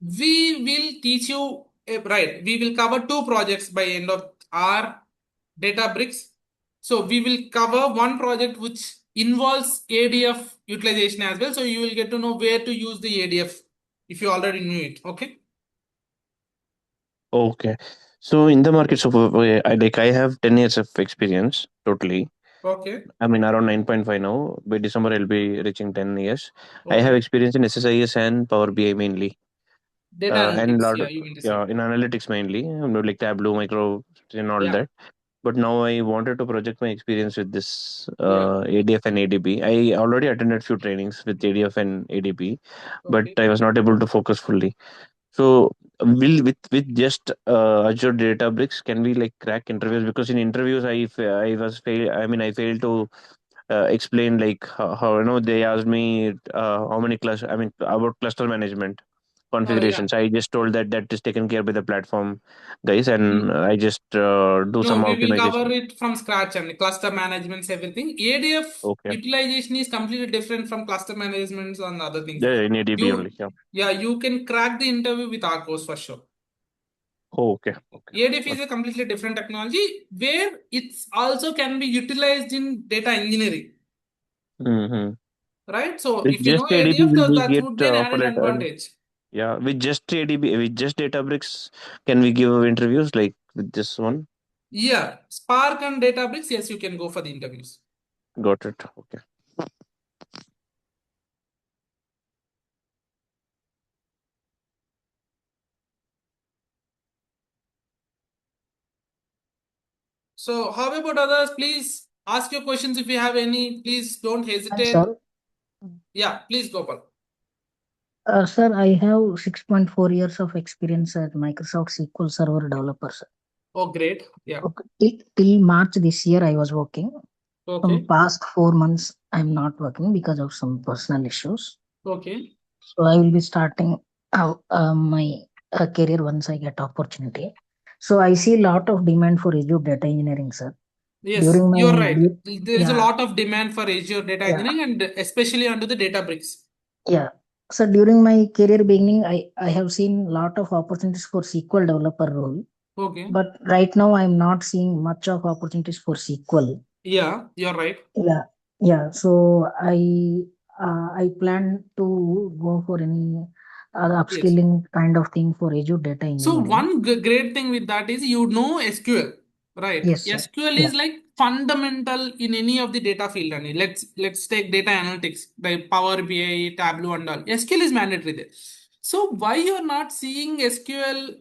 we will teach you, right, we will cover two projects by end of our Databricks. So we will cover one project which involves ADF utilization as well, so you will get to know where to use the ADF if you already knew it, okay? Okay. So in the market, so I have 10 years of experience totally. Okay, I mean, around 9.5 now. By December, I'll be reaching 10 years. I have okay. experience in SSIS and Power BI mainly. Data And analytics, lot yeah, of, you mean to say. yeah, in analytics mainly, like Tableau, Micro, and all Yeah, that. But now I wanted to project my experience with this yeah. ADF and ADB. I already attended few trainings with ADF and ADB, but Okay. I was not able to focus fully. So will with just Azure Databricks, can we like crack interviews? Because in interviews, I was fail. I mean, I failed to explain like how they asked me how many cluster. I mean, about cluster management Yeah. configurations. I just told that that is taken care by the platform guys, and Mm. I just do No, some we will cover optimization. it from scratch and cluster managements, everything. ADF Okay. utilization is completely different from cluster managements and other things. Yeah, in ADB You, only. Yeah. yeah, you can crack the interview with our course for sure. Oh, okay. Okay. ADF is Got a completely different technology where it's also can be utilized in data engineering, it. Mm-hmm. right? So With if you know just ADB, ADF, will we that get would be an offer added letter? advantage. Yeah, with just ADB, with just Databricks, can we give interviews like with this one? Yeah, Spark and Databricks, yes, you can go for the interviews. Got it. Okay. So, how about others? Please ask your questions if you have any. Please don't Hi, hesitate. sir. Yeah, please, Gopal. Sir, I have 6.4 years of experience as Microsoft SQL Server developer, sir. Oh, great. Yeah. Okay. Till March this year, I was working. From Okay. past 4 months, I'm not working because of some personal issues. Okay. So I will be starting my career once I get opportunity. So I see a lot of demand for Azure data engineering, sir. Yes, During you're my right. There is a yeah lot of demand for Azure data yeah engineering and especially under the Databricks. yeah. So during my career beginning, I have seen lot of opportunities for SQL developer role. Okay. But right now, I'm not seeing much of opportunities for SQL. Yeah, you're right. Yeah, yeah. So I plan to go for any Yes. upskilling kind of thing for Azure data So engineering. one great thing with that is you know SQL, right? Yes, sir. SQL Yeah. is like fundamental in any of the data field. And let's take data analytics, like Power BI, Tableau, and all. SQL is mandatory there. So why you're not seeing SQL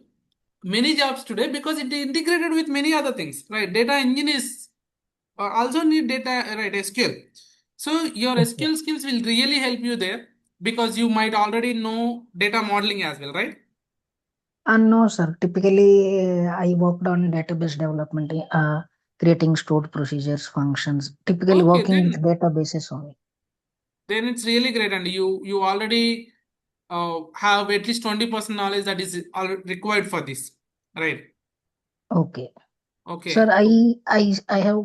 many jobs today? Because it is integrated with many other things, right? Data engineers also need data, right? SQL. So your Okay. SQL skills will really help you there because you might already know data modeling as well, right? And no, sir. Typically, I worked on database development, creating stored procedures, functions. Typically, Okay, working with databases only. then it's really great, and you already have at least 20% knowledge that is required for this, right? Okay. Sir, Okay, I have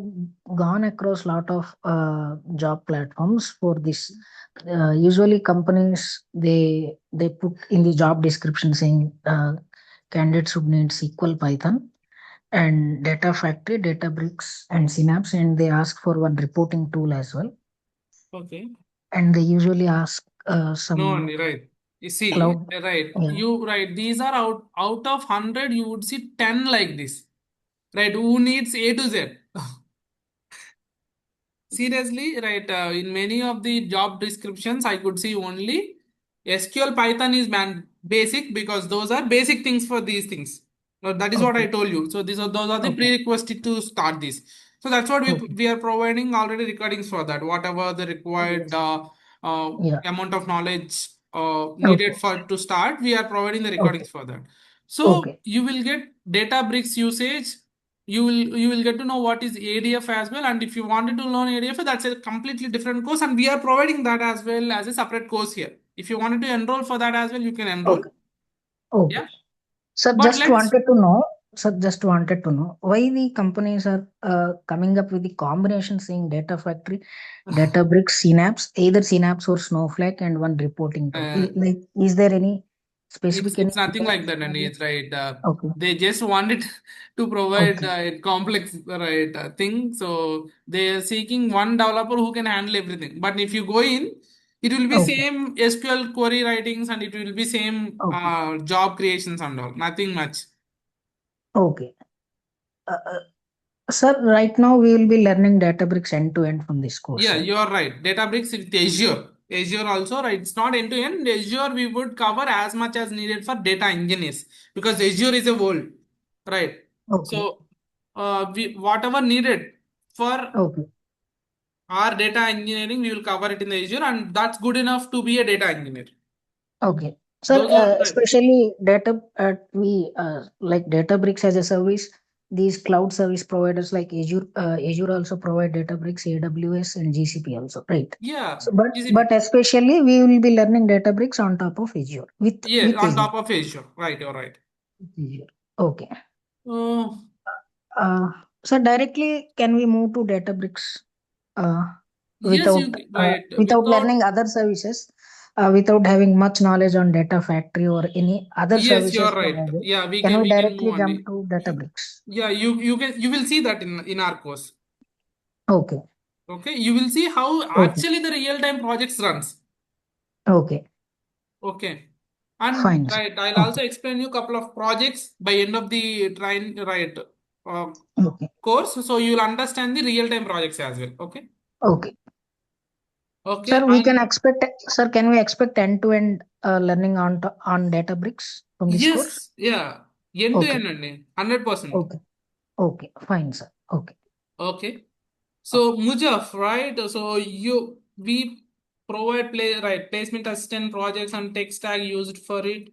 gone across lot of job platforms for this. Usually, companies they put in the job description saying candidates would need SQL, Python, and Data Factory, Databricks, and Synapse, and they ask for one reporting tool as well. okay. And they usually ask No, some only right. You see, cloud. right? Yeah. You right. These are out of 100. You would see 10 like this, right? Who needs A to Z? Seriously, right? In many of the job descriptions, I could see only SQL Python is man basic because those are basic things for these things. Now, that is what I Okay. told you. So those are the Okay. prerequisites to start this. So that's what Okay. we are providing already recordings for that. Whatever the required Yes. Yeah. amount of knowledge Okay. needed for to start, we are providing the Okay. recordings for that. So Okay. you will get Databricks usage, you will get to know what is ADF as well. And if you wanted to learn ADF, that's a completely different course, and we are providing that as well as a separate course here. If you wanted to enroll for that as well, you can enroll. Okay. Okay. Yeah. Sir, But just let's wanted to know, why the companies are coming up with the combination saying Data Factory, Databricks, Synapse, either Synapse or Snowflake, and one reporting tool. Like, is there any specific it's nothing like that, and information? it's right. Okay. They just wanted to provide Okay. a complex right thing, so they are seeking one developer who can handle everything. But if you go in, it will be Okay. same SQL query writings, and it will be same Okay. job creations and all. Nothing much. Okay. Sir, right now we will be learning Databricks end to end from this course, Yeah, right? you are right. Databricks with Azure. Azure also, right? It's not end to end. Azure we would cover as much as needed for data engineers because Azure is a world, right? Okay. So, we whatever needed for Okay. our data engineering, we will cover it in the Azure, and that's good enough to be a data engineer. Okay. Sir, Those are right. especially like Databricks as a service, these cloud service providers like Azure also provide Databricks, AWS, and GCP also, right? Yeah, So, but GCP. especially we will be learning Databricks on top of Azure Yeah, with on Azure. top of Azure. Right, you're right. Azure. Okay. Uh, So directly, can we move to Databricks yes, you right. without Without learning other services, without having much knowledge on Data Factory or any other yes, services you're right. provided? Yeah, we Can can we move directly on jump the. to Databricks? Yeah, you will see that in our course. Okay. Okay, you will see how Okay. actually the real-time projects runs. Okay. Okay, and Fine, sir. right, I'll Okay. also explain you a couple of projects by end of the uh, Okay. course, so you will understand the real-time projects as well. Okay, Okay. okay, Sir, and can we expect end-to-end learning on Databricks from this course? yes, yeah, end to Okay. end, only 100%. Okay. Okay. Fine, sir. Okay. Okay, so Mujaf, right? So we provide placement assistant projects and tech stack used for it.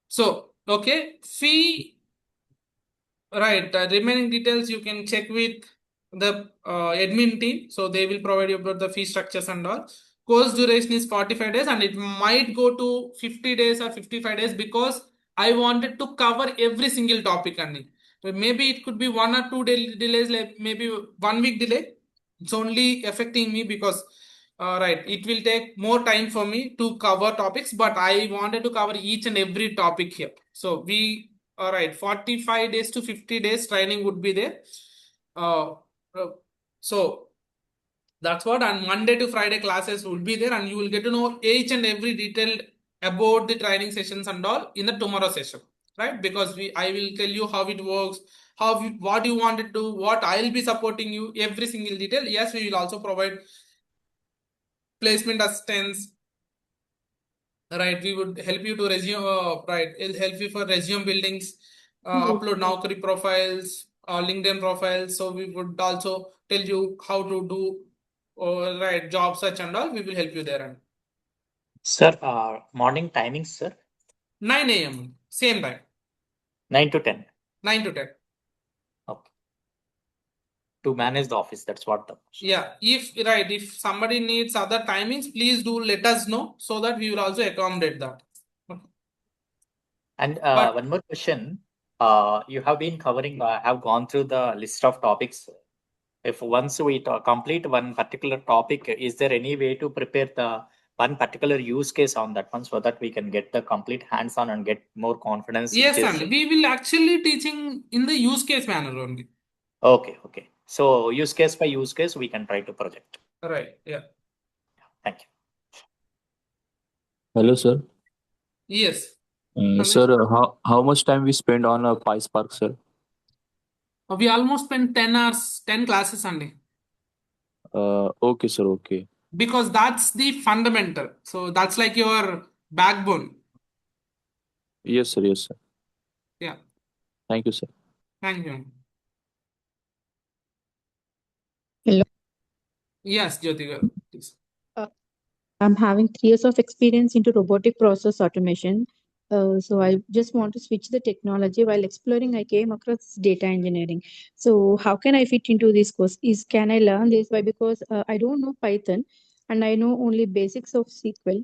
So okay, fee. Right. Remaining details you can check with the admin team. So they will provide you about the fee structures and all. Course duration is 45 days and it might go to 50 days or 55 days because I wanted to cover every single topic only. So maybe it could be 1 or 2 delays, like maybe 1 week delay. It's only affecting me because right, it will take more time for me to cover topics, but I wanted to cover each and every topic here. So we all right, 45 days to 50 days training would be there. Uh, uh, so that's what, and Monday to Friday classes will be there, and you will get to know each and every detail about the training sessions and all in the tomorrow session, right? Because I will tell you how it works, what you want to do, what I'll be supporting you, every single detail. Yes, we will also provide placement assistance. Right, we would help you to resume. Right, it'll help you for resume buildings, upload Naukri profiles, LinkedIn profiles. So we would also tell you how to do, right, job search and all. We will help you there. And Sir, morning timings, sir. 9 a.m. same time, 9 to 10. 9 to 10. Okay. To manage the office, that's what the. Yeah, if somebody needs other timings, please do let us know so that we will also accommodate that. Okay. And But one more question. You have been covering, have gone through the list of topics. If once we complete one particular topic, is there any way to prepare the one particular use case on that one so that we can get the complete hands-on and get more confidence? yes, and we will actually teaching in the use case manner only. Okay, okay. So use case by use case, we can try to project. Right. Yeah. Thank you. Hello, sir. Yes. Sir, how much time we spend on a PySpark, sir? We almost spent 10 hours, 10 classes Sunday. Okay, sir. Okay. Because that's the fundamental. So that's like your backbone. Yes, sir. Yes, sir. Yeah. Thank you, sir. Thank you. Hello. Yes, Jyoti, please. I'm having 3 years of experience into robotic process automation. So I just want to switch the technology. While exploring, I came across data engineering. So how can I fit into this course? Can I learn this? Why? Because I don't know Python and I know only basics of SQL.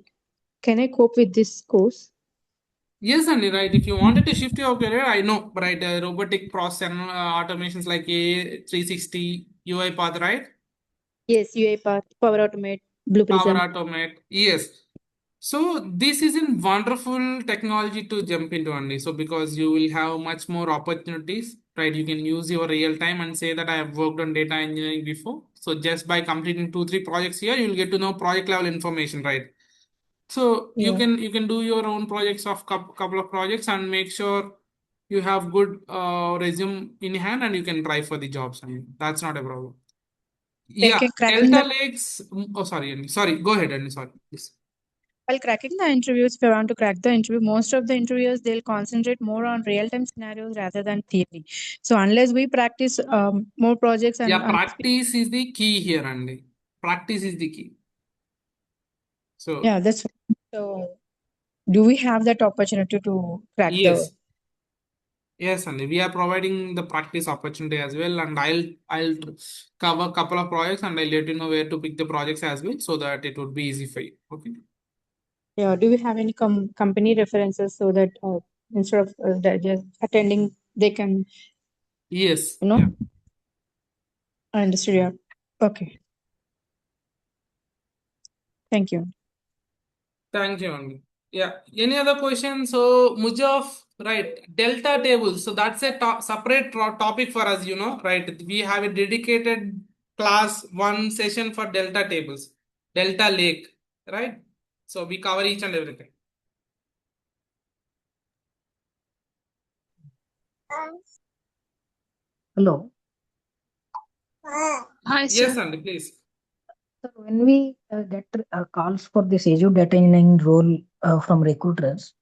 Can I cope with this course? Yes, Andy, right. If you wanted to shift your career, I know, right? Robotic process and automations like A360, UiPath, right? Yes, UiPath, Power Automate, Blue Power Prism. Automate. Yes. So this is a wonderful technology to jump into, Andy. So because you will have much more opportunities, right? You can use your real time and say that I have worked on data engineering before. So just by completing 2, 3 projects here, you'll get to know project level information, right? So Yeah. you can do your own projects of couple of projects and make sure you have good resume in hand and you can try for the jobs. I mean, that's not a problem. Yeah, Cracking Delta the Lakes. Oh, sorry, Andy. Sorry, go ahead, Andy. Sorry, please. While cracking the interviews, if I want to crack the interview, most of the interviewers they'll concentrate more on real-time scenarios rather than theory. So unless we practice more projects and Yeah, practice is the key here, Andy. Practice is the key. So yeah, that's so. Do we have that opportunity to crack the? yes, Andy. We are providing the practice opportunity as well, and I'll cover a couple of projects and I'll let you know where to pick the projects as well, so that it would be easy for you. Okay. Yeah, do we have any company references so that instead of just attending, they can, Yes. you know, Yeah. I understood. Yeah. Okay. Thank you. Thank you, Andy. Yeah. Any other questions? So, Mujaf, right? Delta tables. So that's a separate topic for us, right? We have a dedicated class one session for Delta tables, Delta Lake, right? So we cover each and everything. Hello. Hi, Yes, sir. Andy, please. So when we get calls for this Azure data engineering role from recruiters,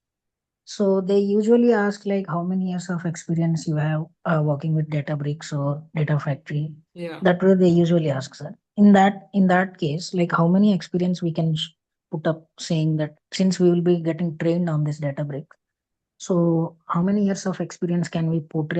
so they usually ask like how many years of experience you have working with Databricks or Data Factory. Yeah. That way they usually ask, sir. In that case, like how many experience we can put up saying that since we will be getting trained on this Databricks. So how many years of experience can we portray